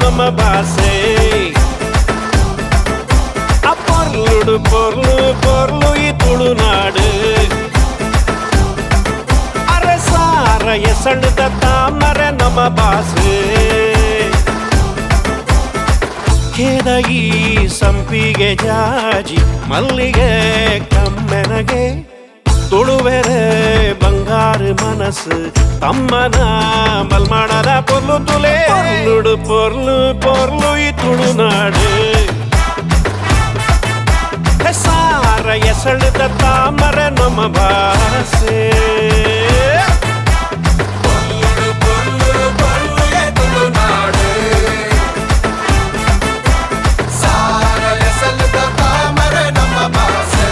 ನಮ್ಮ ಭಾಷೆ ಪೊರ್ಲುಡು ಪೊರ್ಲು ಪೊರ್ಲು ಈ ತುಳುನಾಡು ಅರಸಾರ ಎಸಳ್ದ ತಾಮರೆ ನಮ್ಮ ಭಾಷೆ ಕೇದಗಿ ಸಂಪಿಗೆ ಜಾಜಿ ಮಲ್ಲಿಗೆ ಕಮ್ಮೆನಗೆ ತುಳುವೆರೆ ಬಂಗಾರು ಮನಸ್ಸು ತಮ್ಮನ ಮಲ್ಮಾಡದ ಪೊರ್ಲು ತುಲೆ ಪೊರ್ಲುಡು ಪೊರ್ಲು ಪೊರ್ಲು ಈ ತುಳುನಾಡು ಸಾರ ಎಸಳ್ದ ತಾಮರೆ ನಮ್ಮ ಭಾಷೆ ಪೊರ್ಲುಡು ಪೊರ್ಲು ಪೊರ್ಲು ಈ ತುಳುನಾಡು ಸಾರ ಎಸಳ್ದ ತಾಮರೆ ನಮ್ಮ ಭಾಷೆ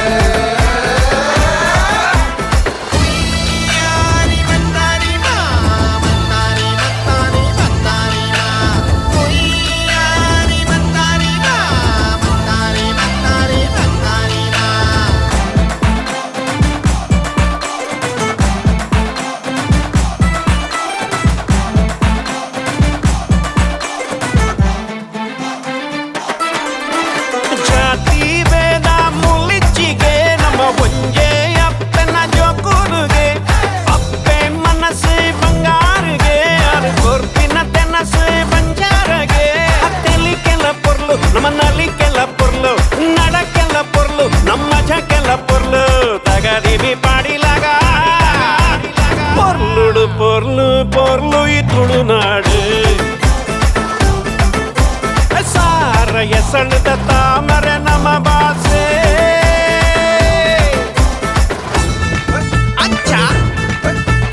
ನಮ್ಮ ನಲಿಕೆಲ್ಲ ಪೊರ್ಲು ನಡಕ್ಕೆಲ್ಲ ಪೊರ್ಲು ನಮ್ಮ ಮಜಕ್ಕೆಲ್ಲ ಪೊರ್ಲು ತಗದಿವಿ ಪಾಡಿಲಾಗ ಪೊರ್ಲುಡು ಪೊರ್ಲು ಪೊರ್ಲು ಈ ತುಳುನಾಡು ಸಾರ ಎಸಳ್ದ ತಾಮರೆ ನಮ್ಮ ಭಾಷೆ ಅಚ್ಚ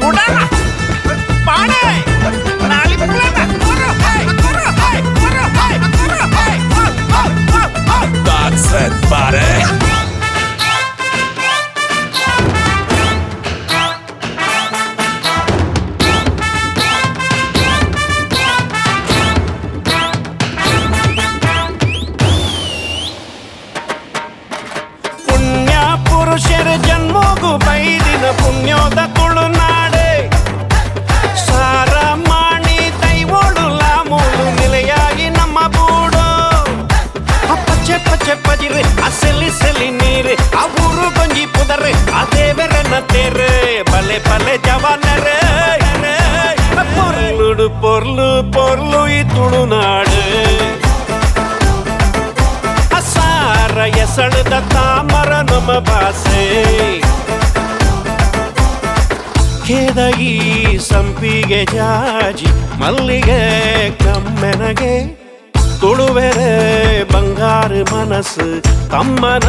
ಕುಡಲ ಪಾಡೆ That's it, buddy. ಪುಣ್ಯ ಪುರುಷರ ಜನ್ಮೋಗು ಬೈದಿನ ಪುಣ್ಯೋದ ತುಳುನಾಡೆ ಸಾರ ಮಾಣಿ ದೈವೋಳು ಲಾಮೂಲು ನಿಲೆಯಾಗಿ ನಮ್ಮ ಬೂಡು ಪಚ್ಚೆ ಪಚ್ಚೆ ಪಜಿರೆ ಆ ಸೆಲಿ ಸೆಲಿ ನೀರೆ ಆ ಊರು ಗೊಂಜಿ ಪುದರೆ ಆ ದೇವರನ್ನ ತೇರೆ ಬಲೆ ಬಲೆ ಜವಾನರೇ ಪೊರ್ಲುಡು ಪೊರ್ಲು ಪೊರ್ಲು ಈ ತುಳುನಾಡು ಸಾರ ಎಸಳ್ದ ತಾಮರ ನಮ್ಮ ಭಾಷೆ ಕೇದಗಿ ಸಂಪಿಗೆ ಜಾಜಿ ಮಲ್ಲಿಗೆ ಕಮ್ಮೆನಗೆ ತುಳುವೆರೆ ಬಂಗಾರು ಮನಸ್ಸು ತಮ್ಮನ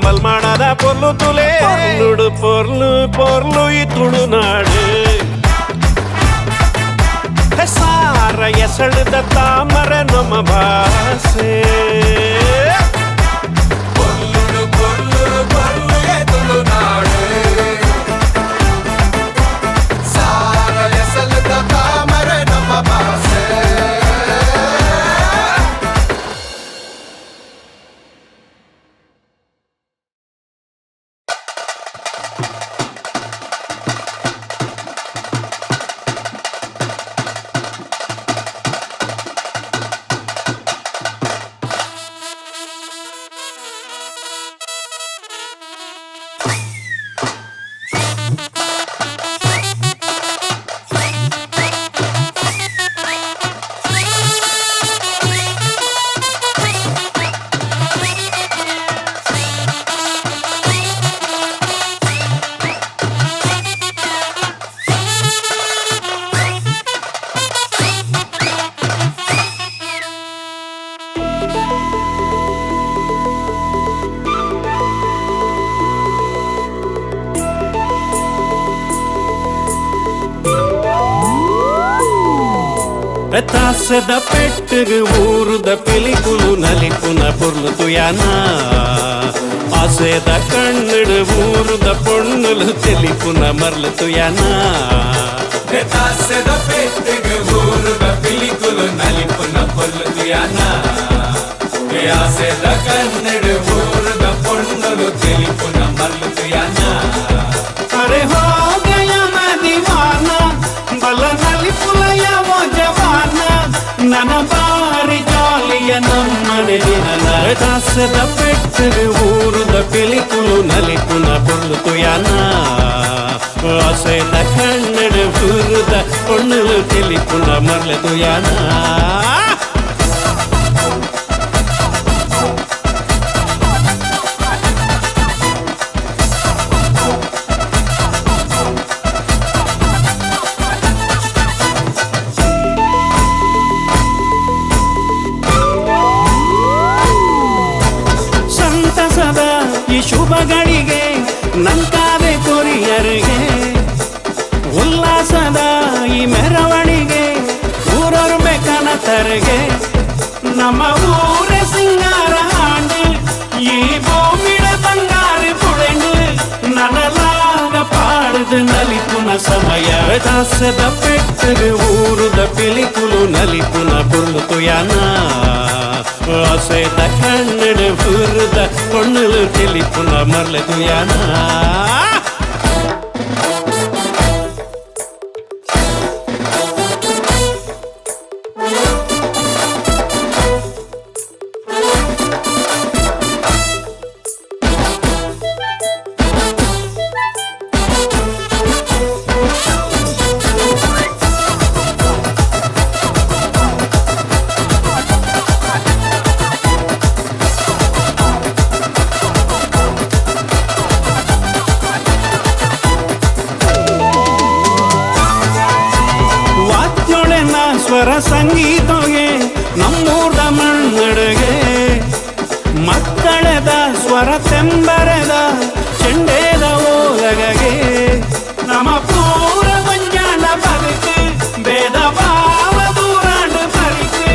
ಮಲ್ಮಾಡದ ಪೊರ್ಲು ತುಲೆ ಪೊರ್ಲುಡು ಪೊರ್ಲು ಪೊರ್ಲು ಈ ತುಳುನಾಡು ಸಾರ ಎಸಳ್ದ ತಾಮರೆ ನಮ್ಮ ಭಾಷೆ ಪೊರ್ಲುಡು ಪೊರ್ಲು ಪೊರ್ಲು ಈ ತುಳುನಾಡು ಸಾರ ಎಸಳ್ದ ತಾಮರೆ ನಮ್ಮ ಭಾಷೆ ತಾಸೆದ ಪೆಟ್ಟಿಗೆ ಊರುದ ಪಿಲಿಕುಲು ನಲಿಪುನ ಪೊರ್ಲು ತುಯಾನ ಆಸೆದ ಕಣ್ಣಿಡು ಊರುದ ಪೊಣ್ಣುಲು ತೆಲಿಪುನ ಮರ್ಲು ತುಯಾನ ತಾಸೆದ ಪೆಟ್ಟಿಗೆ ಊರುದ ಪಿಲಿಕುಲು ನಲಿಪುನ ಪೊರ್ಲು ತುಯಾನ ಆಸೆದ ಕಣ್ಣಿಡು ಊರುದ ಪೊಣ್ಣುಲು ತೆಲಿಪುನ ಮರ್ಲು ತುಯಾನ ಅರೆ ಹೋ ಗಯಾ ನಾ ದೀವಾನ ಬಲ ನಲಿಪುಲಯ वो जवाना नन बार ದಾಸದ ಪೆಟ್ಟಗೆ ಊರುದ ಪಿಲಿಕುಲು ನಲಿಪುನ ಪೊರ್ಲು ಯಾನ ಆಸೆದ ಕನ್ನಡ ಊರುದ ಪೊಣ್ಣಲು ತಿಳಿಪುನ ಮರ್ಲೆದು ಯಾನ ಈ ಶುಭಗಳಿಗೆ ನಂಕಾದೆ ಕೊರಿಯರಿಗೆ ಉಲ್ಲಾಸದ ಈ ಮೆರವಣಿಗೆ ಊರೊರ್ ಬೇಕನತರಿಗೆ ನಮ್ಮ ಊರೇ ಸಿಂಗಾರ ಹಾಂಡು ಈ ಭೂಮಿಡ ಬಂಗಾರ ಪುಳೆಂಡು ನನಲಾಗ ಪಾಡದು ನಲಿಪುನ ಸಮಯ ದಾಸದ ಪೆಟ್ಟಗೆ ಊರುದ ಪಿಲಿಕುಲು ನಲಿಪುನ ಪೊರ್ಲು ಯಾನ ಆಸೆದ ಕನ್ನಡ ಊರುದ ಪೊಣ್ಣಲು ತಿಳಿಪುನ ಮರ್ಲೆದು ಯಾನ ಸ್ವರ ಸಂಗೀತಗೆ ನಮ್ಮೂರ್ದ ಮಣ್ಣಡೆಗೆ ಮಕ್ಕಳದ ಸ್ವರ ತೆಂಬರದ ಚೆಂಡೇದ ಓಲಗಗೆ ನಮ್ಮ ಪೂರ ಮಂಜಾನ ಬದುಕು ಭೇದ ಭಾವ ದೂರಾಂಡು ಬರಿಕು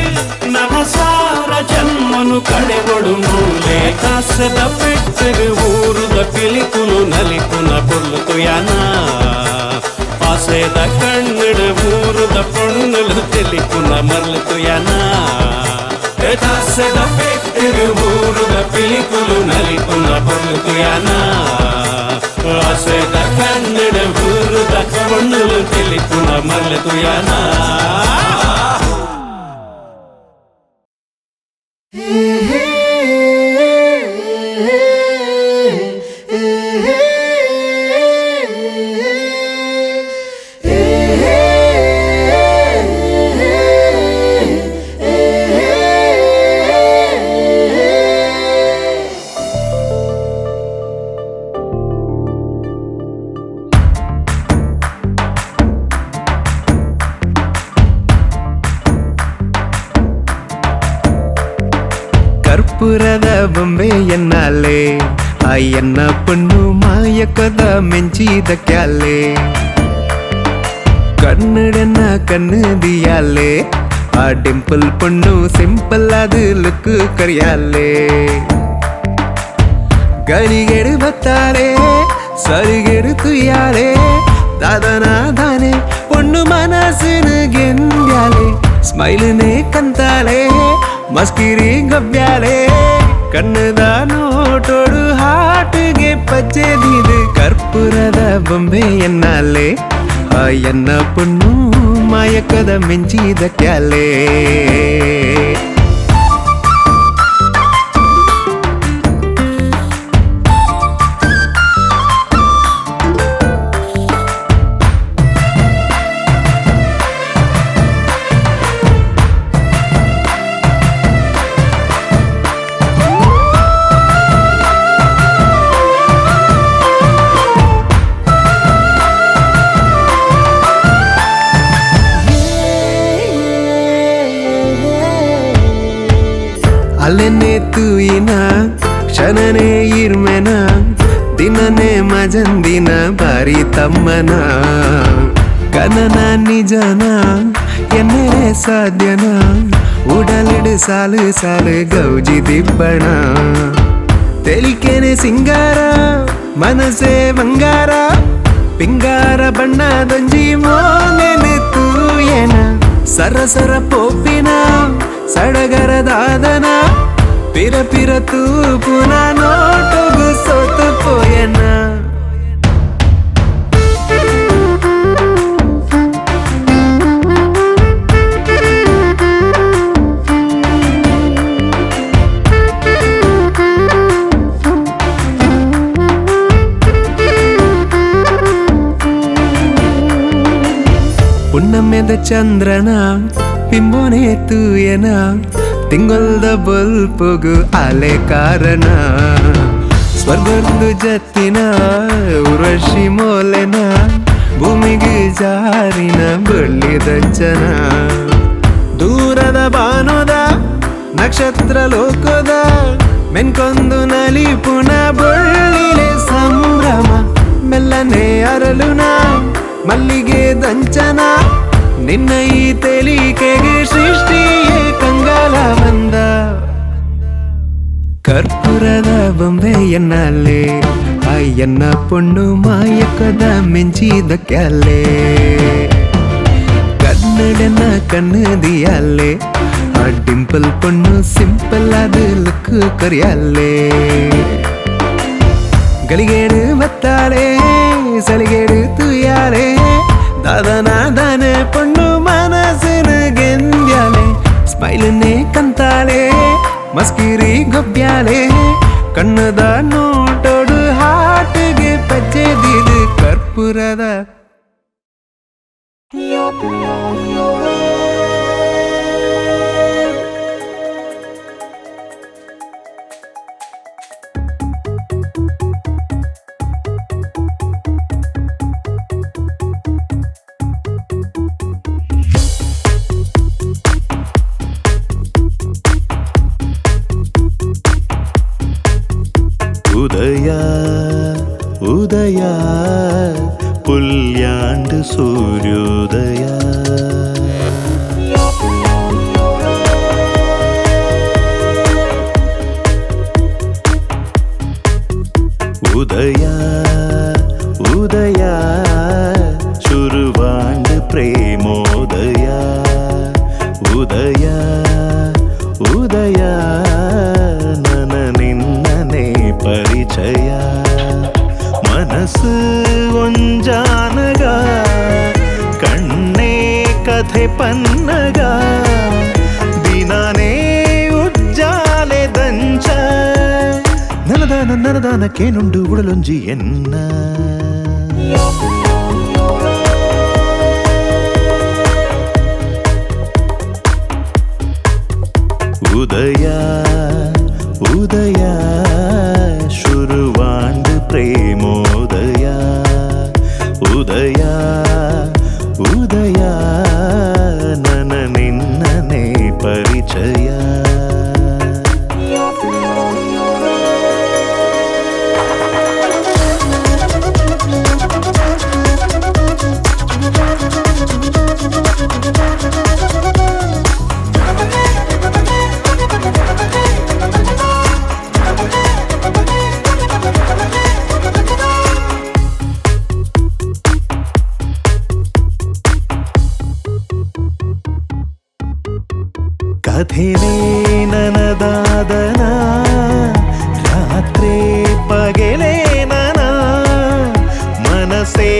ನನ್ನ ಸಾರ ಜನ್ಮನು ಕಡೆಗೊಡು ಮೂಲೆ ದಾಸದ ಪೆಟ್ಟಗೆ ಊರುದ ಪಿಲಿಕುಲು ನಲಿಪುನ ಪೊರ್ಲು ಯಾನ ಆಸೆದ ಕನ್ನಡ ಊರುದ ಪೊಣ್ಣಲು ತಿಳಿಪುನ ಮರ್ಲೆದು ಯಾನ ದಾಸದ ಪೆಟ್ಟಗೆ ಊರುದ ಪಿಲಿಕುಲು ನಲಿಪುನ ಪೊರ್ಲು ಯಾನ ಆಸೆದ ಕನ್ನಡ ಊರುದ ಪೊಣ್ಣಲು ತಿಳಿಪುನ ಮರ್ಲೆದು ಯಾನ ಕರ್ಪೂರದ ಬೊಂಬೆ ಎನ್ನಾಲೆ ಅಯ್ಯನ್ನ ಪೊಣ್ಣು ಮಾಯಕದ ಮೆಂಚಿದ ಕ್ಯಾಲೆ ಕನ್ನಡನ ಕನ್ನದಿಯಾಲೆ ಆ ಡಿಂಪಲ್ ಪೊಣ್ಣು ಸಿಂಪಲ್ ಅದು ಲುಕ್ ಕರಿಯಾಲೆ ಗಳಿಗೆಡು ಬತ್ತಾಳೆ ಸರಿಗೆಡು ತುಯ್ಯಾಳೆ ದಾದನಾ ದಾನೆ ಪೊಣ್ಣು ಮನಸ್ಸಿನ ಗೆಂದ್ಯಾಲೆ ಸ್ಮೈಲ್ನೇ ಕಂತಾಳೆ ಮಸ್ಕಿರಿ ಗಬ್ಬ್ಯಾಲೆ ಕಣ್ಣದ ನೋಟೋಡು ಹಾಟಿಗೆ ಪಚ್ಚೆದಿದು ಕರ್ಪೂರದ ಬೊಂಬೆ ಎನ್ನಾಲೆ ಆ ಎನ್ನ ಪೊಣ್ಣು ಮಾಯಕದ ಮೆಂಚಿದ ಕ್ಯಾಲೆ ಅಲ್ಲೆನೆ ತೂಯಿನ ಕ್ಷಣನೇ ಇರ್ಮೆನ ದಿನನೇ ಮಜಂದಿನ ಬಾರಿ ತಮ್ಮನ ಕನನ ನಿಜನ ಎನ್ನೇ ಸಾಧ್ಯನ ಉಡಲಿಡು ಸಾಲು ಸಾಲು ಗೌಜಿ ದಿಬ್ಬಣ ತೆಲಿಕೆನೆ ಸಿಂಗಾರ ಮನಸೆ ಬಂಗಾರ ಪಿಂಗಾರ ಬಣ್ಣದೊಂಜಿ ಮೋನೆನೆ ತೂಯನ ಸರಸರ ಪೋಪಿನ ಸಡಗರದಾದನ ಪಿರ ಪಿರ ತೂಪುನ ನೋಟುಗು ಸೋತು ಪೋಯನ ಹುಣ್ಣಮ್ಮೆದ ಚಂದ್ರನ ಬಿಂಬೋನೆ ತೂಯನ ತಿಂಗೊಲ್ದ ಬಲ್ಪುಗು ಅಲೆ ಕಾರಣ ಸ್ವರ್ಗದ್ದು ಜತ್ತಿನ ಉರ್ವಶಿ ಮೋಲೆನ ಭೂಮಿಗೆ ಜಾರಿನ ಬಳ್ಳಿದಂಚನ ದೂರದ ಬಾನೋದ ನಕ್ಷತ್ರ ಲೋಕದ ಮೆನ್ಕೊಂದು ನಲಿ ಪುನಃ ಬಳ್ಳಿಲೆ ಸಂಭ್ರಮ ಮೆಲ್ಲನೆ ಅರಳುನ ಮಲ್ಲಿಗೆ ದಂಚನ ನಿನ್ನ ಈ ತೆಲಿಕೆಗೆ ಸೃಷ್ಟಿಯೇ ಕಂಗಾಲ ಬಂದ ಕರ್ಪೂರದ ಬೊಂಬೆ ಎನ್ನಲ್ಲೇ ಎನ್ನ ಪೊಣ್ಣು ಮಾಯಕದ ಮೆಂಚಿದ ಕ್ಯಾಲೆ ಕನ್ನಡನ ಕನ್ನದಿಯಲ್ಲೇ ಆ ಡಿಂಪಲ್ ಪೊಣ್ಣು ಸಿಂಪಲ್ ಆದ ಲುಕ್ ಕರಿಯಲ್ಲೇ ಗಳಿಗೇಡು ಬತ್ತಾಳೆ ಸಲಿಗೇಡು ತುಯಾಳೆ ದಾದನಾದಾನೆ ಪೊಣ್ಣು ಮನಸ್ಸಿನ ಗೆಂದ್ಯಾಲೆ ಸ್ಮೈಲನ್ನೇ ಕಂತಾಳೆ ಮಸ್ಕಿರಿ ಗೊಬ್ಬ್ಯಾಳೆ ಕಣ್ಣದ ನೋಟೋಡು ಹಾಟಿಗೆ ಪಚ್ಚೆದಿದು ಕರ್ಪೂರದ ಉದಯ ಉದಯ പുല്യാണ്ട് സൂര്യോദയ ഉദയ ഉദയ ശുരുവാണ്ട് പ്രേമോദയ ഉദയ ഉദയ നന നിന്നനെ ಪರಿಚಯ ಮನಸ್ಸು ಒಂಜಾನಗ ಕಣ್ಣೇ ಕಥೆ ಪನ್ನಗ ದಿನಾನೇ ಉಜ್ಜಾಲೆ ದಂಚ ನನದಾನಕ್ಕೇನುಂಡು ಉಡಲೊಂಜಿ ಎನ್ನ ಉದಯ ಉದಯ ಶುರುವಾಂಡ್ ಪ್ರೇಮೋದಯ ಉದಯ ಉದಯ ನನ ನಿನ್ನನೆ ಪರಿಚಯ ಕಥೆನೇ ನನದಾದನ ರಾತ್ರಿ ಪಗೆಲೇ ನನ ಮನಸೇ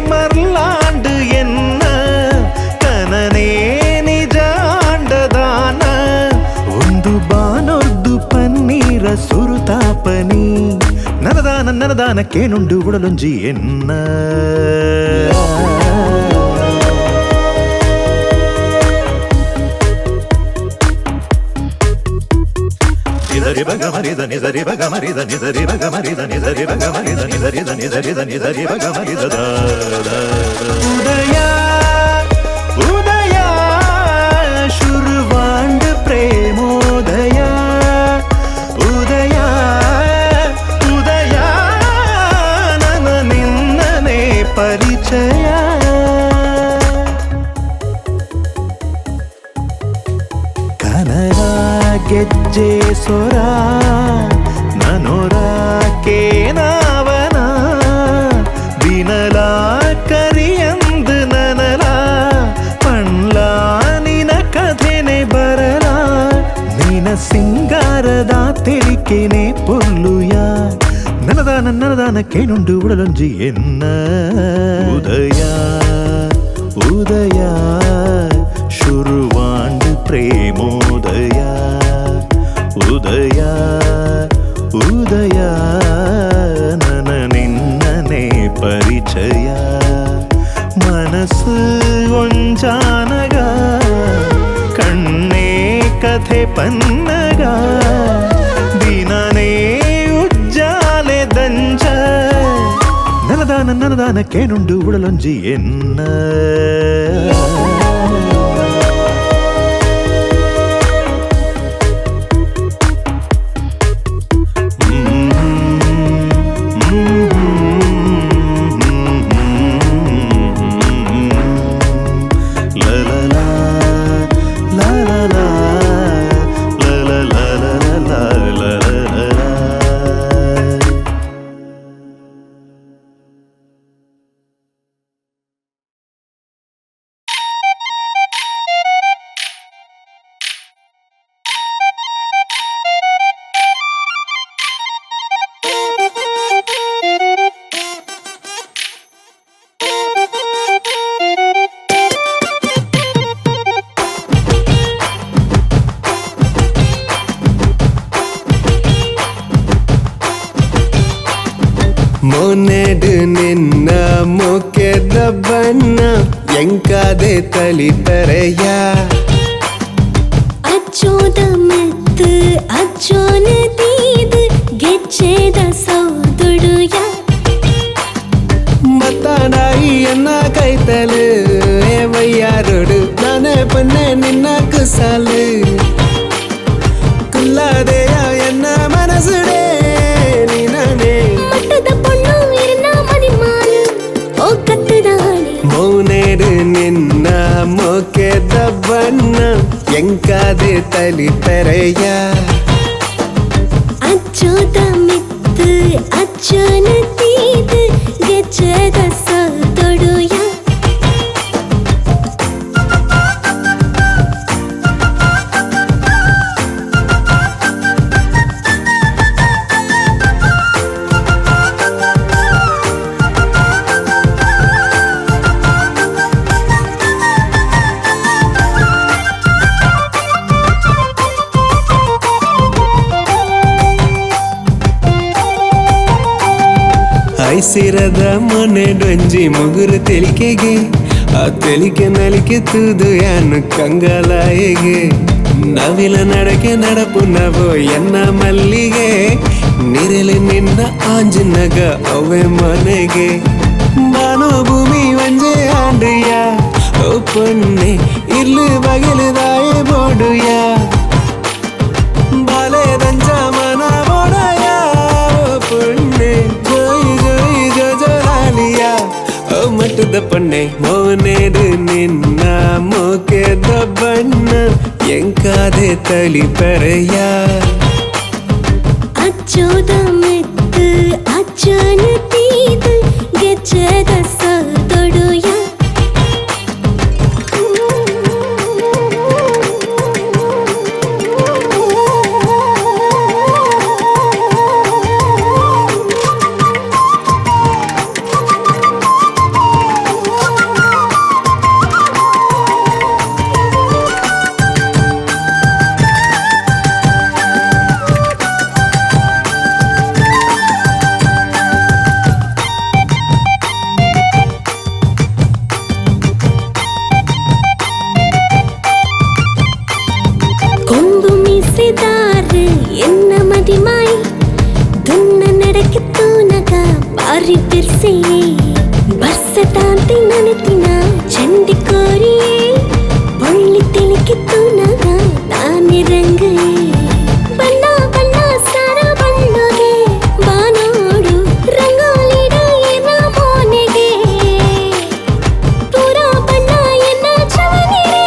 ಮರ್ಲಾಂಡು ಎನ್ನ ಕನನೇ ನಿಜಾಂಡದಾನ ಒಂದು ಬಾನೊರ್ದು ಪನ್ನೀರ ಸುರುತಾಪನಿ ನನದಾನಕ್ಕೇನುಂಡು ಉಡಲೊಂಜಿ ಎನ್ನ ನಿಜರಿ ಬಗ ಮರಿದ ನಿಜರಿ ಬಗ ಮರಿದ ನಿಜರಿ ಬಗ ಮರಿದ ನಿಜರಿ ಬಗ ಮರಿದ ನಿಜರಿದ ನಿಜರಿದ ನಿಜರಿ ಬಗ ಮರಿದ ಉದಯ ಉದಯ ಶುರುವಾಂಡ್ ಪ್ರೇಮೋದಯ ಉದಯ ಉದಯ ನನ ನಿನ್ನನೆ ಪರಿಚಯ ಕನರ ಗೆಜ್ಜೆ ಸೊರ ನನೊರ ಕೇನಾವನ ದಿನಲ ಕರಿಯಂದು ನನಲ ಪಣ್ಲ ನಿನ ಕಥೆನೆ ಬರಲ ನಿನ ಸಿಂಗಾರದ ತೆಲಿಕೆನೆ ಪೊರ್ಲುಯ ನನದಾನಕ್ಕೇನುಂಡು ಉಡಲೊಂಜಿ ಎನ್ನ ಉದಯ ಉದಯ ಶುರುವಾಂಡ್ ಪ್ರೇಮೋದಯ ಉದಯ ಉದಯ ನನ ನಿನ್ನನೆ ಪರಿಚಯ ಮನಸ್ಸು ಒಂಜಾನಗ ಕಣ್ಣೇ ಕಥೆ ಪನ್ನಗ ದೀನನೇ ಉಜ್ಜಾಲೆ ದಂಚ ನಲದಾನ ಕೇನುಂಡು ಉಡಲೊಂಜಿ ಎನ್ನ ಮೊನೆಡು ನಿನ್ನ ಮೊಕ್ಕೆದ ಬಣ್ಣ ಎಂಕಾದೆ ತಲಿತರೆಯ ಅಚ್ಚೋದ ಮತ್ತು ಅಚ್ಚೋನ ತೀದು ಗೆಚ್ಚೆದ ಸೌದುಡುಯ ಮತ್ತಾಡಾಯಿ ಎನ್ನ ಕೈತಲು ವಯ್ಯಾರೋಡು ನಾನೇ ಪನ್ನೆ ನಿನ್ನ ಕುಸಾಲು ಕುಲ್ಲಾದೆಯ ಎನ್ನ ಮನಸುಡೇ ನೀನೇ ಮಟ್ಟದ ಪೊಣ್ಣು ಇರನ ಮದಿಮಾಲು ಓ ಕತ್ತದಾಣೆ ಮೌನೇಡು ನಿನ್ನ ಮೊಕ್ಕೆದ ಬಣ್ಣ ಎಂಕಾದೆ ತಲಿತರೆಯ ಅಚ್ಚೋದ ಮಿತ್ತು ಅಚ್ಚೋನ ತೀದು ಗೆಚ್ಚೆದ ಸೌದುಡುಯ ಐಸಿರದ ಮೊನೆಡೊಂಜಿ ಮುಗುರು ತೆಲಿಕೆಗೆ ಆ ತೆಲಿಕೆ ನಲಿಕೆ ತೂದು ಯಾನು ಕಂಗಾಲಾಯಿಗೆ ನವಿಲ ನಡಕೆ ನಡಪು ನವೋ ಎನ್ನ ಮಲ್ಲಿಗೆ ನಿರಲಿ ನಿನ್ನ ಆಂಜನಗ ಅವೇ ಮನೆಗೆ ಬಾನೋ ಭೂಮಿ ಒಂಜೆ ಆಂಡ್ರಿಯ ಓ ಪೊನ್ನೆ ಇರ್ಲು ಬಗಿಲುದಾಯ ಬೋಡುಯ ಬಾಲೆ ದಂಚ ಮನ ಬೋಡಯ ಓ ಪೊನ್ನೆ ಮಟ್ಟದ ಪಣ್ಣೆ ಮೌನೇಡು ನಿನ್ನ ಮೊಕ್ಕೆದ ಬಣ್ಣ ಎಂಕಾದೆ ತಲಿಪರೆಯ ಅಚ್ಚೋದ ಮೆತ್ತು ಅಚ್ಚೋನ ತೀದು ಗೆಚ್ಚೆದ ಸೌದುಡುಯ ಕೊಂಬು ಮೀಸೆದಾರ ಎನ್ನ ಮದಿಮಾಯಿ ದುನ್ನ ನಡಕೆ ತೂನಗ ಬಾರಿ ಬಿರ್ಸೆಯೇ ಬರ್ಸತಾಂತಿ ನನತಿನ ಚಂಡಿ ಕೋರಿಯೇ ಬಳ್ಳಿ ತೆಲಿಕೆ ತೂನಗ ತಾನೆ ರಂಗಯೇ ಬಣ್ಣ ಬಣ್ಣ ಸಾರ ಬಣ್ಣಗೆ ಬಾನೋಡು ರಂಗೋಲಿಡ ಎನ್ನ ಮೋನೆಗೆ ಪೂರ ಬಣ್ಣ ಎನ್ನ ಚವನಿಗೆ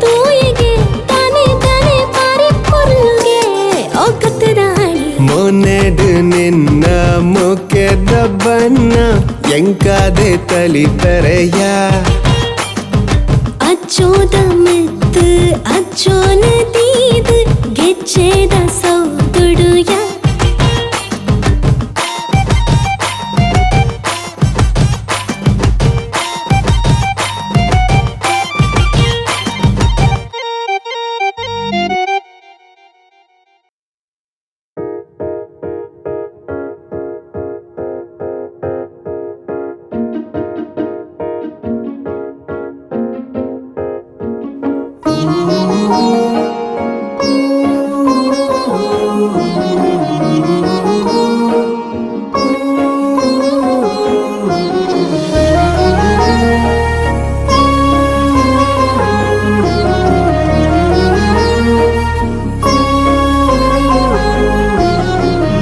ತೂಯಿಗೆ ತಾನೆ ತಾನೆ ಪಾರಿ ಪೊರ್ಲುಗೆ ಓ ಕತ್ತದಾಣಿ ಮೊನೆಡು ನಿನ್ನ ಮೊಕ್ಕೆದ ಬಣ್ಣ ಎಂಕಾದೆ ತಲಿತರೆಯ ಅಚ್ಚೋದ ಮೆತ್ತು ಅಚ್ಚೋನ ತೀದು ಗೆಚ್ಚೆದ ಸೌದುಡುಯ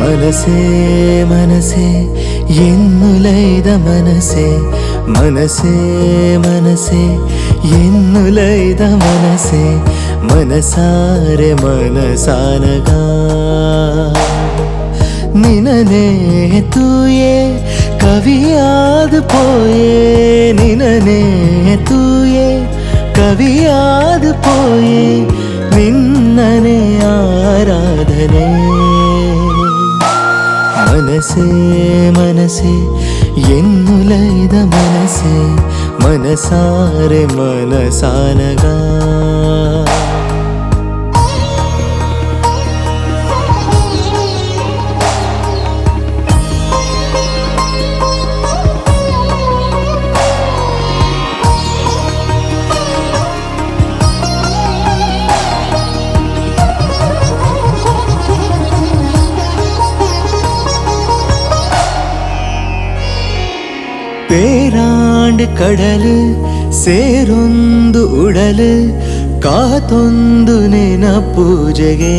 മനസേ മനസേ എന്നുലൈത മനസേ മനസേ മനസേ എന്നുലൈത മനസേ മനസാരെ മനസാനക നിനനെ തൂയേ കവിയാത് പോയേ നിനനെ തൂയേ കവിയാത് പോയേ നിന്നനെ ആരാധനേ മനസേ മനസേ എന്നുലൈത മനസേ മനസാരെ മനസാനക പേരാണ്ട് കടല് ಸೇರೊಂದು ಉಡಲು ಕಾತೊಂದು ನೆನಪೂಜೆಗೆ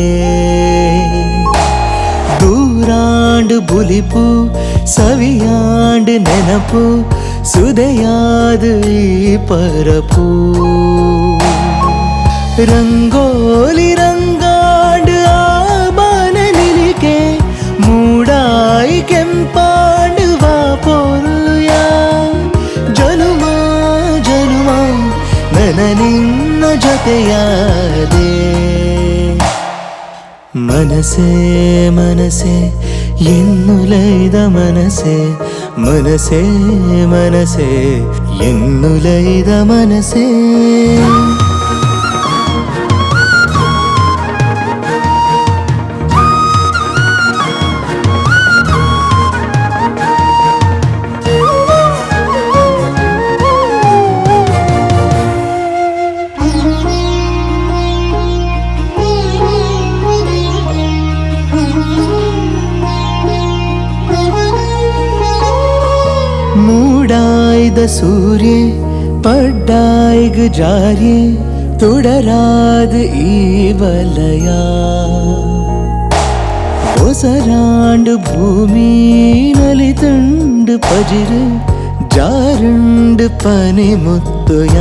ದೂರಾಂಡು ಬುಲಿಪು ಸವಿಯಾಂಡು ನೆನಪು ಸುದೆಯಾದು ಈ ಪರಪು ರಂಗೋಲಿ ರಂಗಾಂಡು ಆಬಾನ ನಿಲಿಕೆ ಮೂಡಾಯಿ ಕೆಂಪಾಂಡು ವಾ ಪೊರ್ಲುಯ ಜನುಮ ಜನುಮ ನನ ನಿನ್ನ ಜೊತೆಯಾದೆ ಮನಸೇ ಮನಸೇ ಎನ್ನುಲೈದ ಮನಸೇ ಮನಸೇ ಮನಸೇ ಎನ್ನುಲೈದ ಮನಸೇ ಮೂಡಾಯ್ದ ಸೂರ್ಯ ಪಡ್ಡಾಯ್ಗ ಜಾರಿ ತುಡರಾದ ಈ ವಲಯ ಹೊಸರಾಂಡು ಭೂಮಿ ನಲಿತುಂಡು ಪಜಿರು ಜಾರುಂಡು ಪನಿ ಮುತ್ತುಯ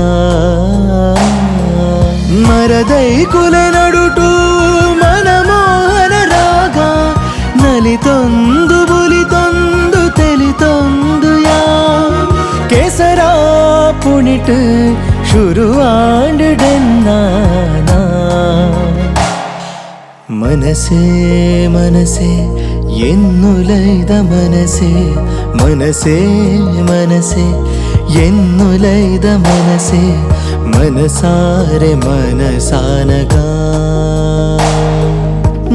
ಮರದೈ ಕುಲೆ ನಡುಟು ಮನಮೋಹನ ರಾಗ ನಲಿತೊಂದು ಬುಲಿತೊಂದು ತೆಲಿತೊಂದು ಯಾ ಕೇಸರ ಪುಣಿಟ್ ಶುರುವಾಂಡುಡೆನ್ನಾನ ಮನಸೇ ಮನಸೇ ಎನ್ನುಲೈದ ಮನಸೇ ಮನಸೇ ಮನಸೇ ಎನ್ನುಲೈದ ಮನಸೇ ಮನಸಾರೆ ಮನಸಾನಗ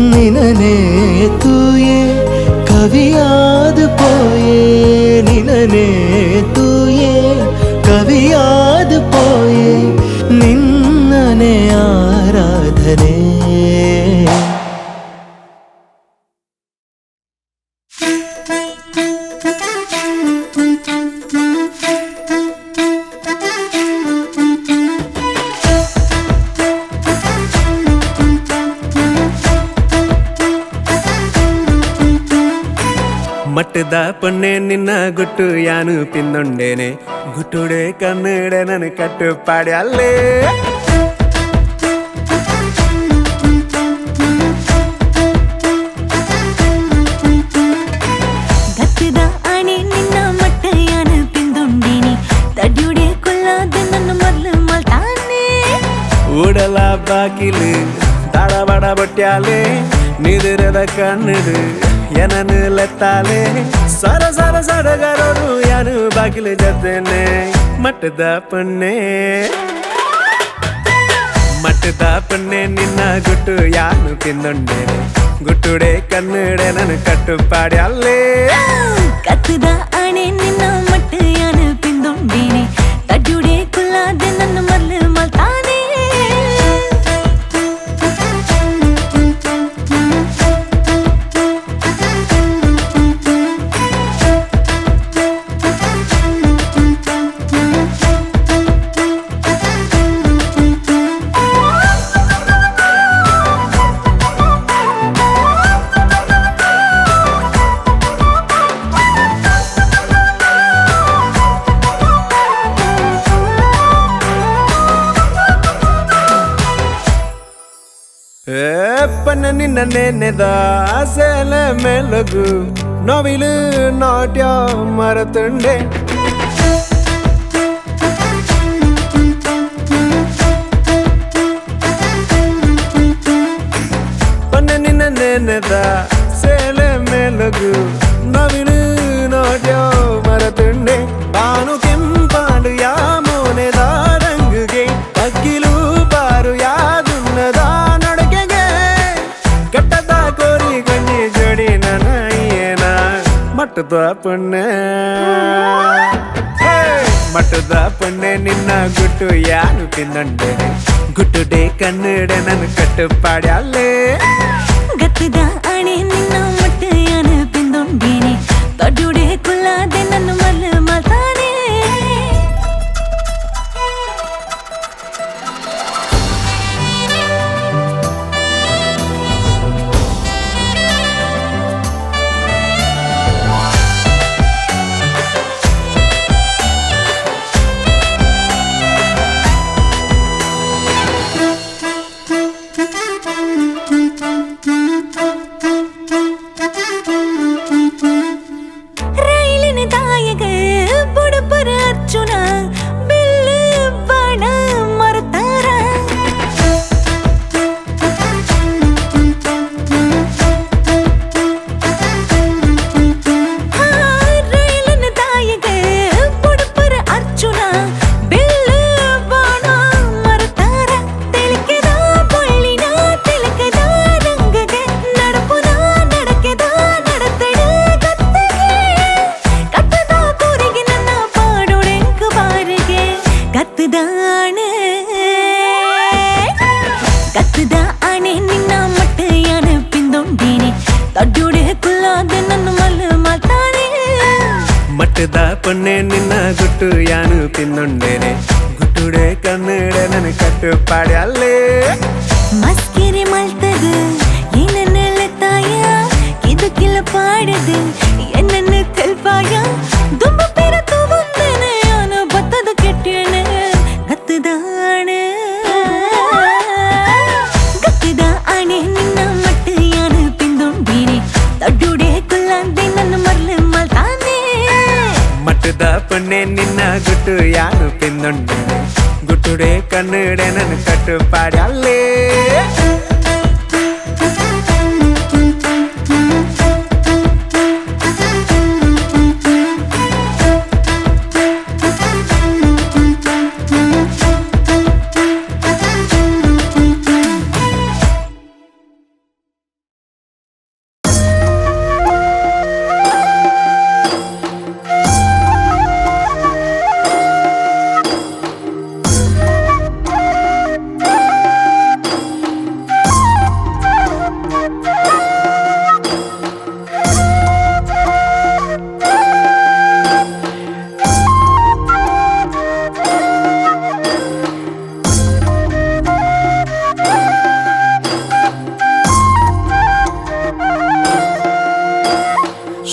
ನಿನನೇ ತೂಯೇ ಕವಿಯಾದ ಪೋಯೇ ನಿನನೇ ತೂಯೇ ಕವಿಯಾದ ಪೋಯೇ ನಿನ್ನನೇ ಆರಾಧನೆ ಮಟ್ಟದ ಪೊನ್ನೆ ನಿನ್ನ ಗುಟ್ಟು ಯಾನು ಪಿನ್ನೊಂಡೇನೆ ಗುಟ್ಟುಡೆ ಕನ್ನಡ ನನ್ ಕಟ್ಟು ಪಾಡ್ಯಲ್ಲೇ ಗತ್ತದ ಆಣೆ ನಿನ್ನ ಮಟ್ಟ ಯಾನು ಪಿಂದೊಂಡೇನೆ ತಡ್ಯುಡೆ ಕೊಲ್ಲಾದ ನನ್ನ ಮೊದ್ಲು ಮಲ್ತಾನೆ ಉಡಲ ಬಾಕಿಲು ತಡ ಬಡ ಬಟ್ಯಾಲೆ ನಿದಿರದ ಕಣ್ಣುಡು ಏನನು ಲೆತ್ತಾಲೆ ಸರ ಸರ ಸಡಗರರು ಯಾನು ಬಾಗಿಲು ಜೊತೆನೆ ಮಟ್ಟದ ಪೊನ್ನೆ ನಿನ್ನ ಗುಟ್ಟು ಯಾನು ಪಿಂದೊಂಡೇನೆ ಗುಟ್ಟುಡೆ ಕನ್ನಡ ನನ್ ಕಟ್ಟು ಪಾಡ್ಯಲ್ಲೇ ಕತ್ತದ ಆಣೆ ನಿನ್ನ ಮಟ್ಟ ಯಾನು ಪಿಂದೊಂಡೇನೆ ತಡ್ಯುಡೆ ಕುಲ್ಲಾದ ನನ್ನ ಮೊದ್ಲು ಮಲ್ತಾನೆ ಪನ್ನ ನಿನ್ನ ನೆನೆದ ಆಸೆಲೆ ಮೆಲಗು ನವಿಲು ನಾಟ್ಯ ಮರತುಂಡೆ ಪನ್ನ ನಿನ್ನ ನೆನೆದ ಸೇಲೆ ಮೆಲಗು ನವಿಲು ನಾಟ್ಯ ಮರತುಂಡೆ ಬಾನು ಕೆಂಪಾಡು ಯಾ ಮೋನೆದ ರಂಗುಗೆ ಅಕ್ಕಿಲು ಬಾರು ಯಾದುನ್ನದ ನಡಕೆಗೆ ಕಟ್ಟದ ಕೋರಿ ಕಣ್ಣಿ ಜೋಡಿ ನನ್ನ ಏನ ಮಟ್ಟದ ಪೊಣ್ಣೆ ಮಟ್ಟದ ಪೊಣ್ಣೆ ನಿನ್ನ ಗುಟ್ಟು ಯಾನು ತಿನ್ನಂಡೆ ಗುಟ್ಟುಡೆ ಕನ್ನಡೆ ನನ್ನ ಕಟ್ಟುಪಾಡ್ಯಾಲೆ ಗತ್ತದ ಅಣೆ ನಿನ್ನ ಮಟ್ಟ ಯಾನು ಪಿಂದೊಂಡೇನೆ ತಡ್ಯುಡೆ ಕುಲ್ಲಾದೆ ನನ್ನ ಮಲ್ಲ ಮಾತಾನೆ ಮಟ್ಟದ ಪೊಣ್ಣೆ ನಿನ್ನ ಗುಟ್ಟು ಯಾನು ತಿನ್ನೊಂಡೇನೆ ಗುಟ್ಟುಡೆ ಕನ್ನಡ ನನ್ನ ಕಟ್ಟುಪಾಡ್ಯಾಲೆ ಮಸ್ಕಿರಿ ಮಲ್ತದು ಏನನ್ನೆಲ್ಲ ತಾಯ ಇದಕ್ಕಿಲ್ಲ ಪಾಡದು என்னன்னு தெல்பாயா தும்ப பேர தூவந்தனே ஆன பத்தது கெட்டேனே கத்துதானே கத்துதானே நின்ன மட்டு யானு பிந்தொண்டீனே தடுடே குல்லாந்தே ನನ್ನ ಮರ್ಲೆ ಮಲ್ತಾನೆ ಮಟ್ಟದ ಪೊಣ್ಣೆ ನಿನ್ನ ಗುಟ್ಟು ಯಾನು ತಿನ್ನೊಂಡೇನೆ ಗುಟ್ಟುಡೆ ಕನ್ನಡ ನನ್ನ ಕಟ್ಟುಪಾಡ್ಯಾಲೆ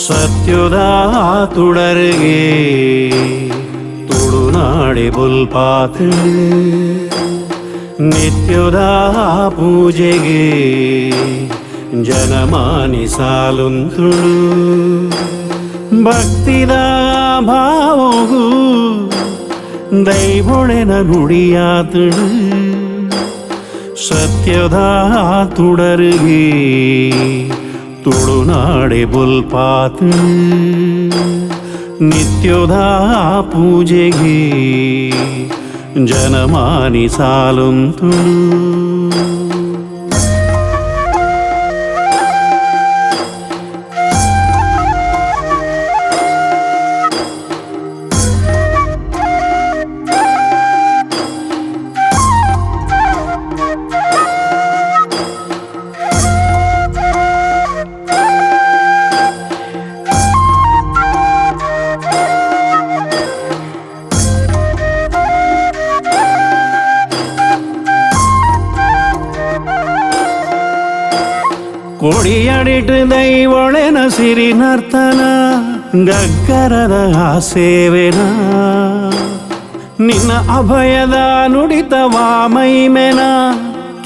ಸತ್ಯೋದಾ ತುಡರ್ಗೆ ತುಳುನಾಡೆ ಬುಲ್ಪಾತ್ ನಿತ್ಯೋದಾ ಪೂಜೆಗೆ ಜನಮಾನಿ ಸಾಲುಂತುಳು ಭಕ್ತಿದ ಭಾವಗೂ ದೈವೊಳೆನ ನುಡಿಯಾತಳು ಸತ್ಯೋದಾ ತುಡರ್ಗೆ ತುಳುನಾಡೆ ಬುಲ್ಪಾತ್ ನಿತ್ಯೋದಾ ಪೂಜೆಗೆ ಜನಮಾನಿ ಸಾಲುಂತುಳು ಕೊಡಿಯಡಿಟ್ಟು ದೈವೊಳೆನ ಸಿರಿ ನರ್ತನ ಗಗ್ಗರದ ಸೇವೆನ ನಿನ್ನ ಅಭಯದ ನುಡಿತವ ಮೈಮೆನ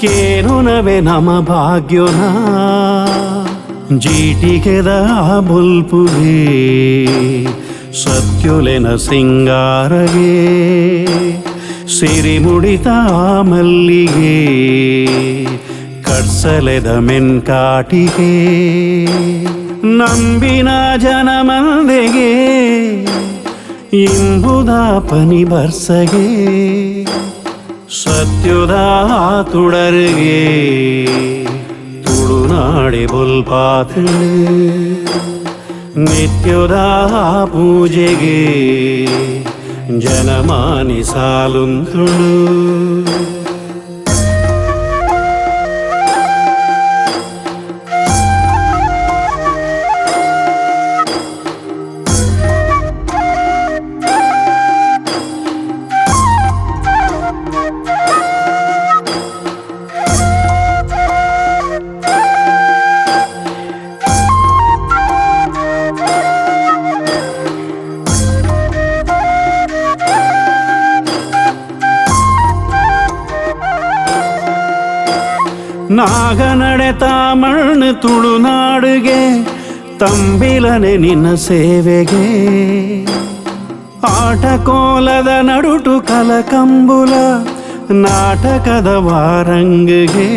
ಕೇನುನವೆ ನಮ ಭಾಗ್ಯೋನ ಜೀಟಿಗೆದ ಬುಲ್ಪುಗೆ ಸತ್ಯುಲೆನ ಸಿಂಗಾರಗೆ ಸಿರಿಮುಡಿತ ಮಲ್ಲಿಗೆ ಕಡ್ಸಲೆದ ಮೆನ್ಕಾಟಿಗೆ ನಂಬಿನ ಜನಮಂದೆಗೆ ಇಂಬುದ ಪನಿ ಬರ್ಸಗೆ ಸತ್ಯೋದ ತುಡರ್ಗೆ ತುಳುನಾಡೆ ಬುಲ್ಪಾತ್ ನಿತ್ಯೋದ ಪೂಜೆಗೆ ಜನಮಾನಿ ಸಾಲುಂತುಳು ನಾಗನಡೆತ ಮಣ್ಣು ತುಳುನಾಡುಗೆ ತಂಬಿಲನೆ ನಿನ್ನ ಸೇವೆಗೆ ಆಟ ಕೋಲದ ನಡುಟು ಕಲಕಂಬುಲ ನಾಟಕದ ವಾರಂಗಿಗೆ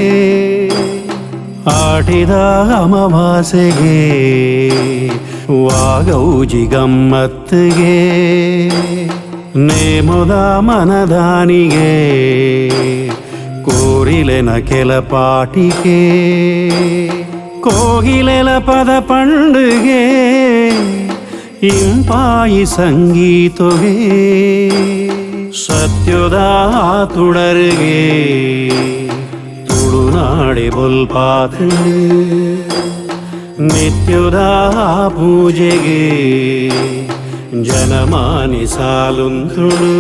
ಆಟಿದ ಅಮಾವಾಸೆಗೆ ವಾಗೌಜಿ ಗಮ್ಮತ್ತಿಗೆ ನೇಮುದ ಮನದಾನಿಗೆ ಕೋರಿಲೆನ ಕೆಲ ಪಾಟಿಗೆ ಕೋಗಿಲೆಲ ಪದ ಪಂಡುಗೆ ಇಂಪಾಯಿ ಸಂಗೀತಗೆ ಸತ್ಯೋದ ತುಡರ್ಗೆ ತುಳುನಾಡೆ ಬುಲ್ಪಾತ್ ನಿತ್ಯೋದ ಪೂಜೆಗೆ ಜನಮಾನಿ ಸಾಲುಂತುಳು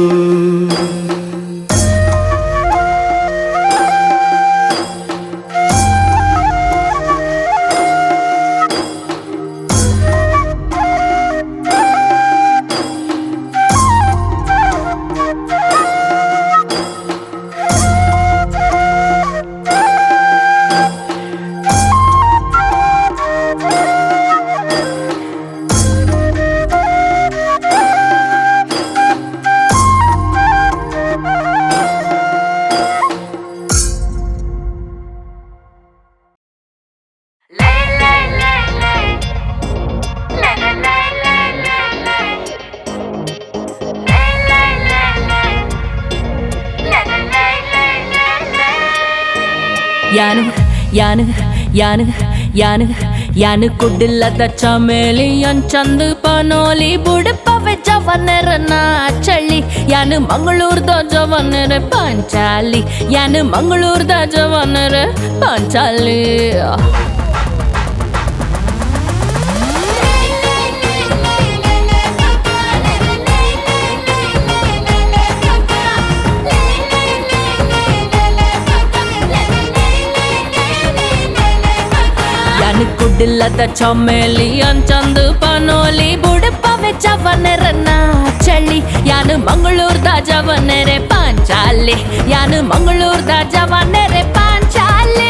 ಯಾನು ಕುಡ್ಲದ ಚಮೇಲಿ ಚಂದ ಪನೋಲಿ ಬುಡಪವೆ ಜವನರನ ಚಳ್ಳಿ ಯಾನು ಮಂಗಳೂರ್ದ ಜವನರ ಪಾಂಚಾಲಿ ಯಾನು ಮಂಗಳೂರ್ದ ಜವನರ ಪಾಂಚಾಲಿ ಕುಡ್ಲದ ಚಮೇಲಿ ಚಂದ ಪನೋಲಿ ಬುಡಪವೆ ಜವನರನ ಚಳ್ಳಿ ಯಾನು ಮಂಗಳೂರ್ದ ಜವನರೆ ಪಾಂಚಾಲಿ ಯಾನು ಮಂಗಳೂರ್ದ ಜವನರೆ ಪಾಂಚಾಲಿ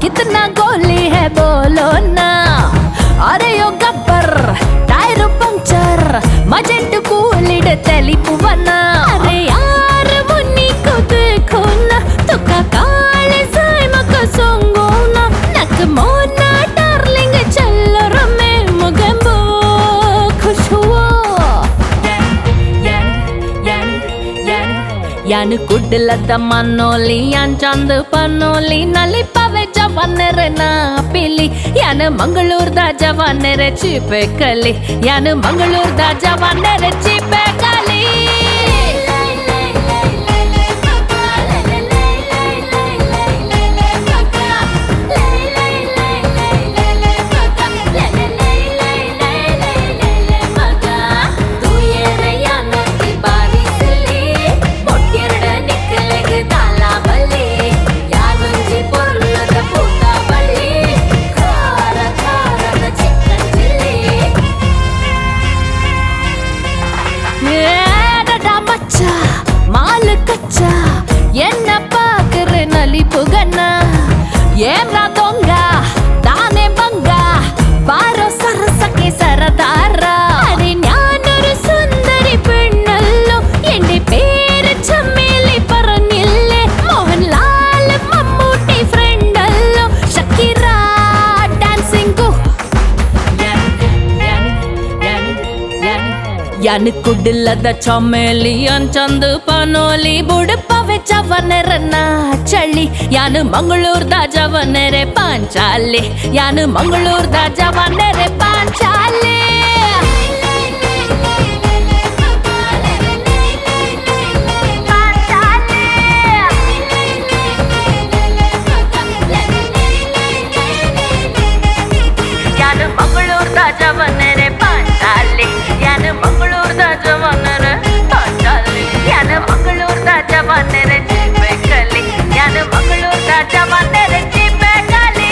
कितना गोली है बोलो ना अरे यो गब्बर टायर पंक्चर मजेंट कूलिड तेलिपुवना अरे यार मुन्नी को देखो ना तुका काले साय मका सोंगो ना नक मोना डार्लिंग चलो रमे मुगंबो खुश हुआ यान कुडलद मनोली चंद पनोली नली पवे जवनरे ना पिली यान मंगलूर दा जवनरे चिपे कली यान मंगलूर दा जवनरे चिपे कली तू ये रे यान की बारी से ಏನ್ರ ದೊಂಗ ತಾನೇ ಬಂಗ ಬಾರೋ ಸರಸಕ್ಕೆ ಸರದಾರ ಅರೆ ஞானொரு சுந்தரி பெண்ணல்லோ என் பேரு ಚಮೇಲಿ பரநில்லே மோகன்லால் மம்மூட்டி ஃப்ரெண்ட் அல்லோ ஷக்கீரா டான்சிங்கு ಯಾನು ಕುಡ್ಲದ ಚಮೇಲಿ ಅಂಚಂದು ಪನೋಲಿ ಬುಡಪವೆ ಚವನರನ್ನ ಚಳ್ಳಿ ಯಾನು ಮಂಗಳೂರ್ದ ಜವನರೆ ಪಾಂಚಾಲಿ ಯಾನು ಮಂಗಳೂರ್ದ ಜವನರೆ ಪಾಂಚಾಲಿ ಯಾನು ಮಂಗಳೂರ್ದ ಜವನರೆ ಪಾಂಚಾಲಿ ಯಾನು ಮಂಗಳೂರ್ದ ಜವನರೆ ಪಾಂಚಾಲಿ ಯಾನು ಮಂಗಳೂರ್ದ ಜವನರೆ ಜಿಬೇಕಲಿ ಯಾನು ಮಂಗಳೂರ್ದ ಜವನರೆ ಜಿಬೇಕಲಿ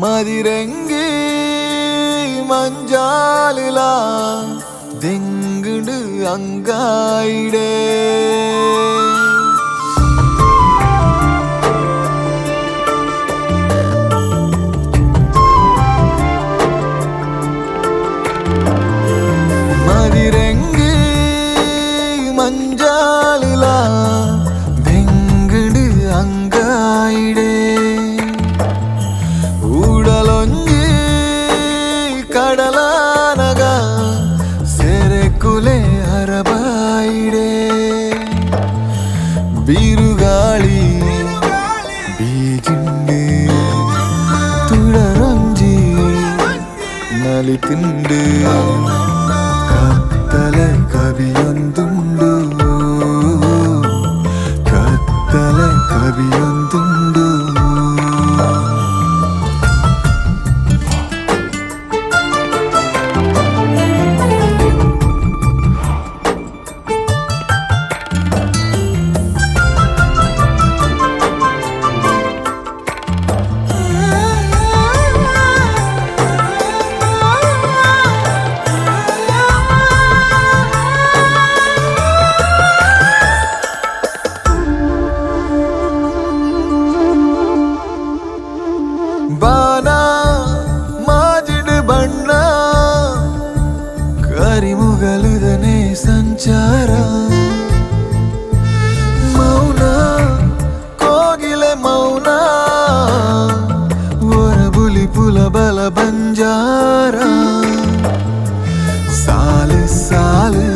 മതിരങ്കി മഞ്ചാലില ദിങ്കുണ്ട് അങ്കായിടേ മതിരങ്കി മഞ്ചാലില ദിങ്കുണ്ട് അങ്കായിടേ ಊಡಲೊಂಜಿ ಕಡಲಾನಗ ಸೆರೆಕುಲೆ ಹರಬಾಯಿಡೆ ಬೀರುಗಾಳಿ ಬೀಜಿಂಡು ತುಡರೊಂಜಿ ನಲಿತಿಂಡು ಕತ್ತಲೆ ಕವಿಯೊಂದುಂಡು ಕತ್ತಲೆ ಕವಿಯೊಂದುಂಡು ಸಂಚಾರ ಮೌನ ಕೋಗಿಲೆ ಮೌನ ಒರಬುಲಿ ಪುಲ ಬಲ ಬಂಜಾರ ಸಾಲು ಸಾಲು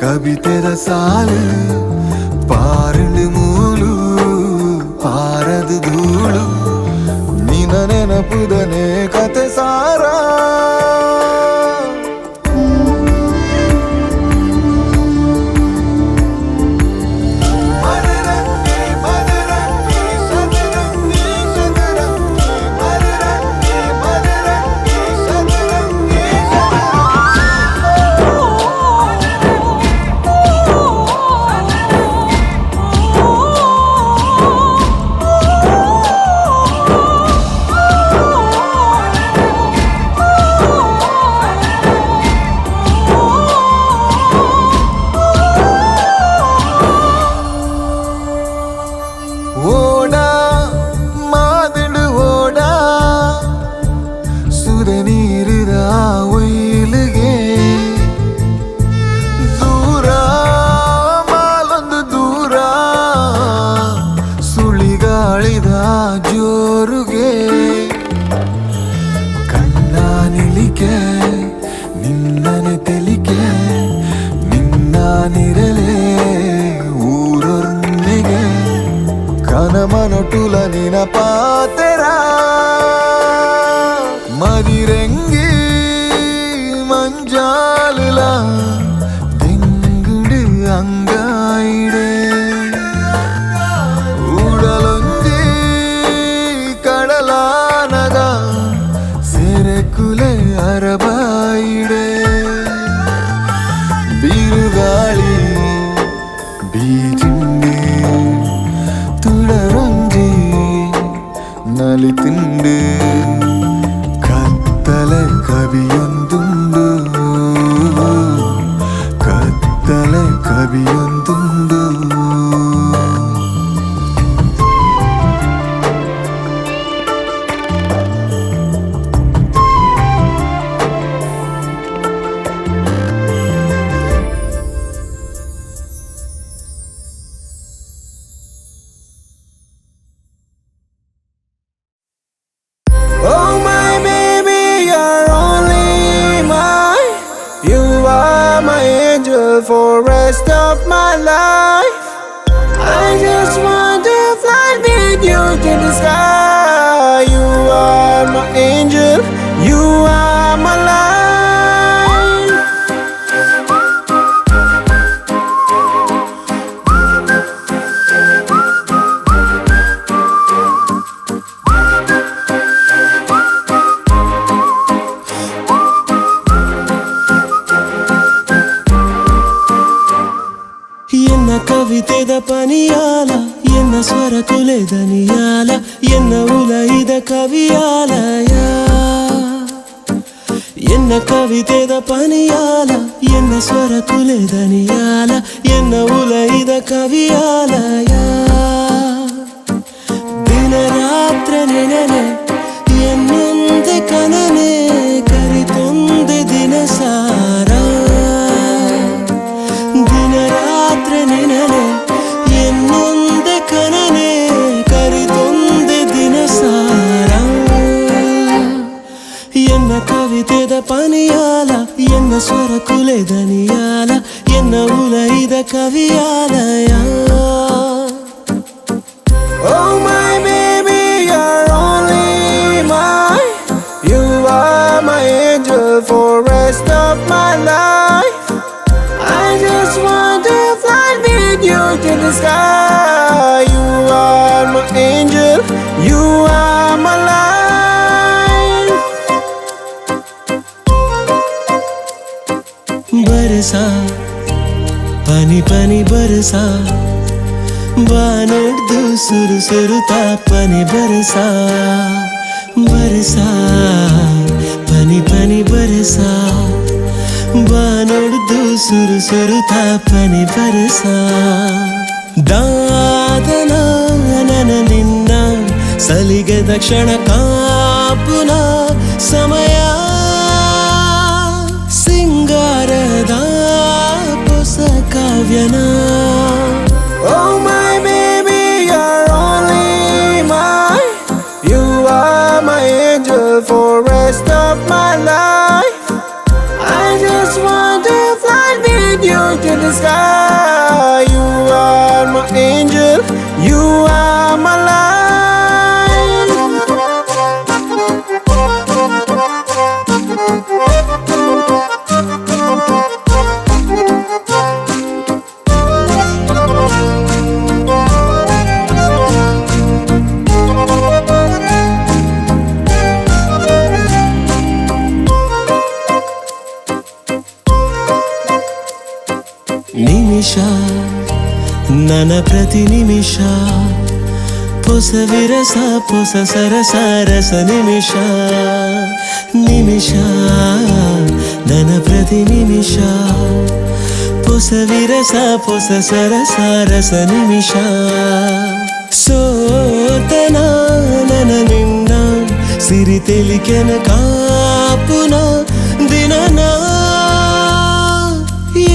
ಕವಿತೆದ ಸಾಲು ಪಾರುಂಡು ಮೂಲು ಪಾರದು ಧೂಳು ನಿನ ನೆನಪುದನೆ ಕತೆ ಸಾರ ಮನಟುಲ ನಿನ ಪಾತೆರ ಮದಿರಂಗಿ ಮಂಜಾಲುಲ ದಿಂಗುಡು ಅಂಗಾಯಿಡೆ ಊಡಲೊಂಜಿ ಸವಿಯೊಂದುಂಡು. Oh my baby, you're only mine. You are my angel for rest of my life. I just want to fly with you to the sky. You are my angel, you are my life. ಎನ್ನ ಕವಿತೆದ ಪನಿಯಾಲ ಎನ್ನ ಸ್ವರ ಕುಲೆದನಿಯಾಲ ಎನ್ನ ಉಲೈದ ಕವಿಯಾಲಯ ಎನ್ನ ಕವಿತೆದ ಪನಿಯಾಲ ಎನ್ನ ಸ್ವರ ಕುಲೆದನಿಯಾಲ ಎನ್ನ ಉಲೈದ ಕವಿಯಾಲಯ ದಿನ ರಾತ್ರ ನೆನನೆ ಎನ್ನೊಂದೆ ಕನನೆ ಕರಿತೊಂದೆ ದಿನ ಸಾರ ದಿನ ರಾತ್ರ ನೆನನೆ ಎನ್ನೊಂದೆ ಕನನೆ ಕರಿತೊಂದೆ ದಿನ ಸಾರ ಎನ್ನ ಕವಿತೆದ ಪನಿಯಾಲ ಎನ್ನ ಸ್ವರ ಕುಲೆದನಿಯಾಲ ಎನ್ನ ಉಲೈದ ಕವಿಯಾಲಯ. Oh my baby, you're only mine. You are my angel for rest of my life. I just want to fly with you to the sky. You are my angel, you are my life. ಬರಸಾ ಪನಿ ಪನಿ ಬರಸಾ ಬಾನೊಡ್ದು ಸುರು ಸುರುತಾ ಪನಿ ಬರಸಾ ಬರಸಾ ಪನಿ ಪನಿ ಬರಸಾ ಬಾನೊಡ್ದು ಸುರು ಸುರುತಾ ಪನಿ ಬರಸಾ ದಾದನ ನನ ನಿನ್ನ ಸಲಿಗೆದ ಕ್ಷಣ ಕಾಪುನ ಸಮಯ ಸಿಂಗಾರದ ಹೊಸ ಕಾವ್ಯನ. Oh my baby, you're only mine. You are my angel for rest of my life. I just want to fly with you to the sky. You are my angel, you are my life. ನಿಮಿಷ ನನ್ನ ಪ್ರತಿ ನಿಮಿಷ ಹೊಸ ವಿರಸ ಹೊಸ ಸರಸ ರಸ ನಿಮಿಷ ನಿಮಿಷ ನನ್ನ ಪ್ರತಿ ನಿಮಿಷ ಹೊಸ ವಿರಸ ಹೊಸ ಸರಸ ರಸ ನಿಮಿಷ ಸೋತನ ನನ್ನ ನಿನ್ನ ಸಿರಿ ತೆಲಿಕೆನ ಕಾಪುನ ದಿನನ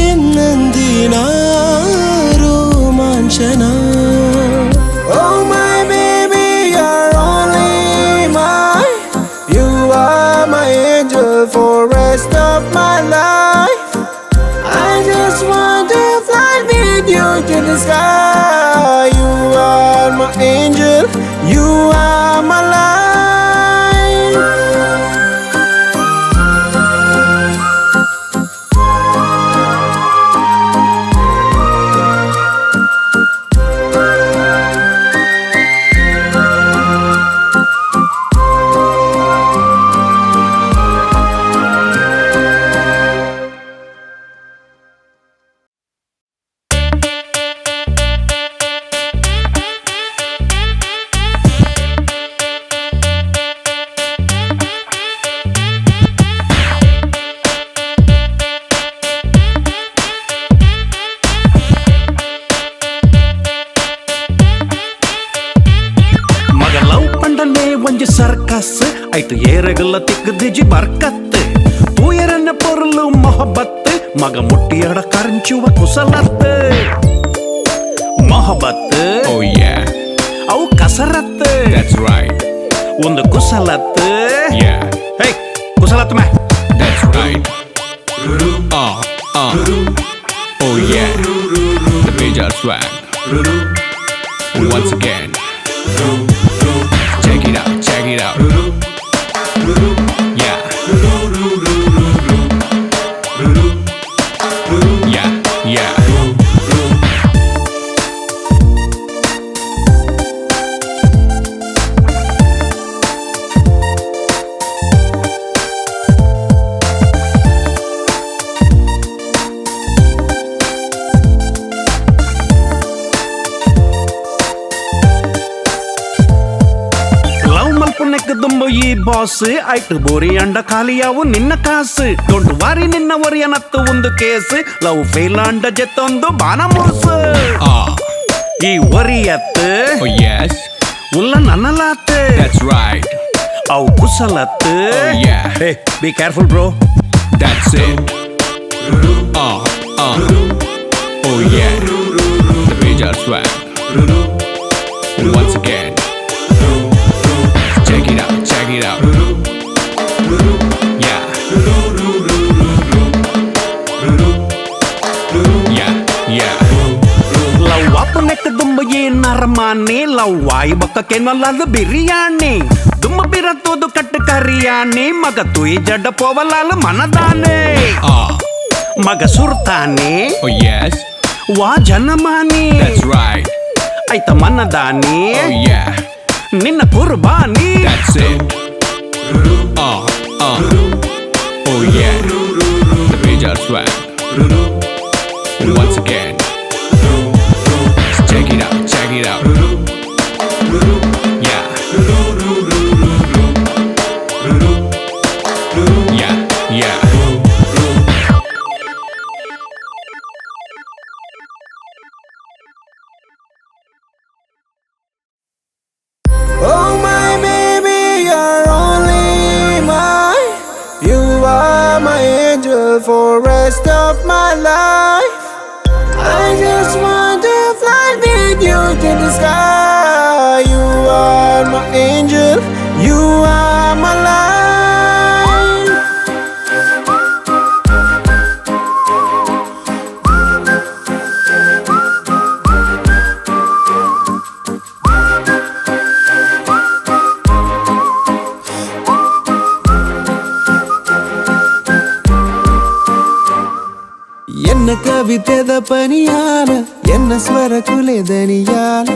ಎನ್ನಂದಿನ ರೋಮಾಂಚನ. Oh my baby, you're only mine. You are my angel for rest of my life. I just want to fly with you to the sky. You are my angel, you are my life. Circus ಐಟು ಏರಗಲ್ಲ ತಿಕ್ಕದಿಜಿ ಬರ್ಕತ್ ತೂಯರನ್ನ ಪೊರ್ಲು ಮೊಹಬ್ಬತ್ ಮಗ ಮುಟ್ಟಿಯಡ ಕರಂಚುವ ಕುಸಲತ್ Mohabbat Oh yeah, ಅವು ಕಸರತ್ that's right. ಒಂದು ಕುಸಲತ್ Yeah, hey ಕುಸಲತ್ May that's right. Oh yeah, the major swag. Once again, check it out, check it out. Yeah, yeah, yeah. ದುಂಬು ಈ ಬಾಸ್ ಐಟು ಬೋರಿ ಅಂಡ ಖಾಲಿಯಾವು ನಿನ್ನ ಕಾಸು ದೊಡ್ಡ ವಾರಿ ನಿನ್ನ ಒರಿಯನತ್ತು ಒಂದು ಕೇಸ್ ಲವ್ ಫೇಲ್ ಅಂಡ ಜೆತ್ತೊಂದು ಬಾನ ಮೂಸು ಈ ಒರಿಯತ್ತು Oh yes, ಉಲ್ಲ ನನ್ನಲಾತ್ that's right. ಅವು ಕುಸಲತ್ Oh yeah, hey be careful bro that's it. Oh yeah, the major swag. Once again, check it out, check it out. Yeah, yeah, yeah. Love ಅಪ್ಪನೆಕ್ಕ ದುಂಬ ಏನಾರ ಮಾನೆ ಲವ್ ವಾಯಿ ಬಕ್ಕೇನಲ್ಲ ಬಿರಿಯಾನಿ ದುಮ್ಮ ಬಿರತ್ತೋದು ಕಟ್ಟು ಕರಿಯಾನಿ ಮಗ ತುಯಿ ಜಡ್ಡ ಪೋವಲಾಲ ಮನದಾನೆ ಮಗ ಸುರ್ತಾನೆ Oh yes, ವಾ ಜನಮಾನಿ that's right. ಐತ ಮನದಾನಿ Oh yeah, ನಿನ್ನ ಕುರ್ಬಾನಿ that's it. Oh yeah, the major swag. Once again, check it out, check it out. Yeah, yeah, yeah. Oh my baby, you're only mine. You are my angel for rest of my life. I just want to fly with you to the sky. You are my angel, you are my life. ಎನ್ನ ಕವಿತೆದ ಪನಿಯಾಲ ಎನ್ನ ಸ್ವರ ಕುಲೆದನಿಯಾಲ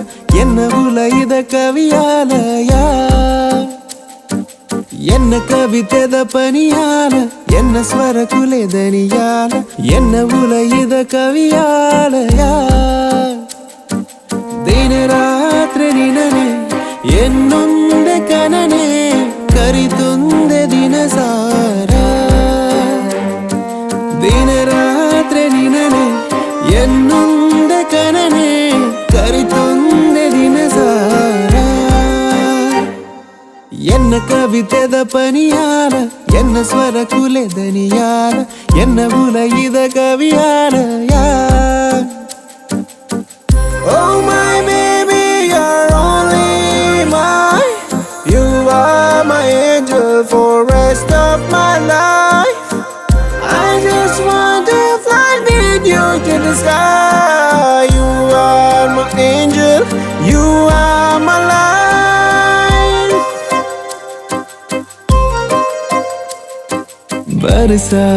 ಎನ್ನ ಉಲಯದ ಕವಿಯಾಲಯ ಎನ್ನ ಕವಿತೆದ ಪನಿಯಾಲ ಎನ್ನ ಸ್ವರ ಕುಲೆದನಿಯಾಲ ಎನ್ನ ಉಲಯದ ಕವಿಯಾಲಯ ದಿನ ರಾತ್ರಿ ನಿನನೆ ಎನ್ನೊಂದೆ ಕನನೆ ಕರಿತೊಂದೆ ದಿನ ಸಾರ ದಿನ ರಾತ್ರಿ ನಿನನೆ ಎನ್ನೊಂದೆ ಕನನೆ ಕರಿತೊಂದೆ ದಿನ ಸಾರ ಎನ್ನ ಕವಿತೆದ ಪನಿಯಾಲ ಎನ್ನ ಸ್ವರ ಕುಲೆದನಿಯಾಲ ಎನ್ನ ಉಲಯಿದ ಕವಿಯಾಲಯ Oh my baby, you're only mine. You are my angel for rest of my life. I just want to fly with you to the sky. You are my angel, you are my life. Barsa,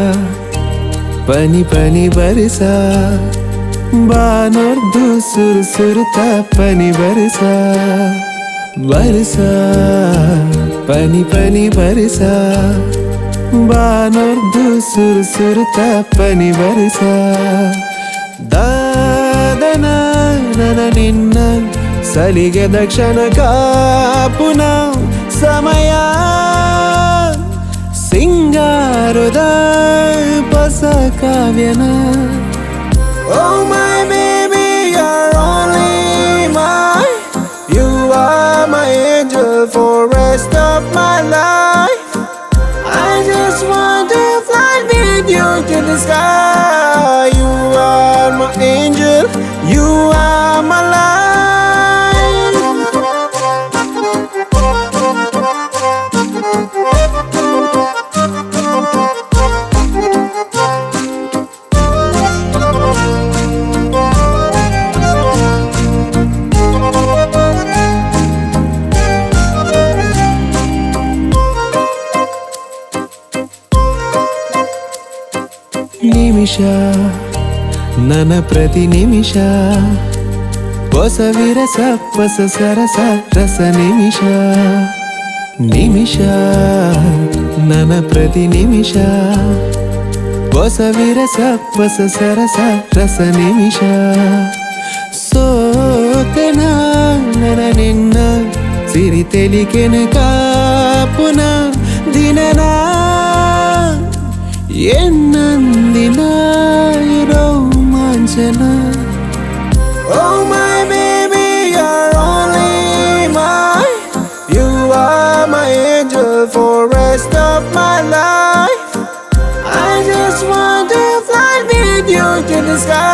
pani pani barsa. ಬಾನೊರ್ದು ಸುರು ಸುರುತ ಪನಿ ಬರಿಸ ಬರಿಸ ಪನಿ ಪನಿ ಬರಿಸ ಬಾನೊರ್ದು ಸುರು ಸುರುತ ಪನಿ ಬರಿಸ ದಾದನ ನನ ನಿನ್ನ ಸಲಿಗೆ ದಕ್ಷಿಣ ಕಾಪುನ ಸಮಯ ಸಿಂಗಾರದ ಹೊಸ ಕಾವ್ಯನ Oh my baby, you're only mine. You are my angel for rest of sky. You are my angel, you are my life. ನಿಮಿಷ ನನ್ನ ಪ್ರತಿ ನಿಮಿಷ ಹೊಸ ವಿರಸ ಹೊಸ ಸರಸ ರಸ ನಿಮಿಷ ನಿಮಿಷ ನನ್ನ ಪ್ರತಿ ನಿಮಿಷ ಹೊಸ ವಿರಸ ಹೊಸ ಸರಸ ರಸ ನಿಮಿಷ ಸೋತೆನ ನನ್ನ ನಿನ್ನ ಸಿರಿ ತೆಲಿಕೆನ ಕಾಪುನ ದಿನನ ಎನ್ನಂದಿನ ರೋಮಾಂಚನ. Oh my baby, you're only mine. You are my angel for rest of my life. I just want to fly with you to the sky.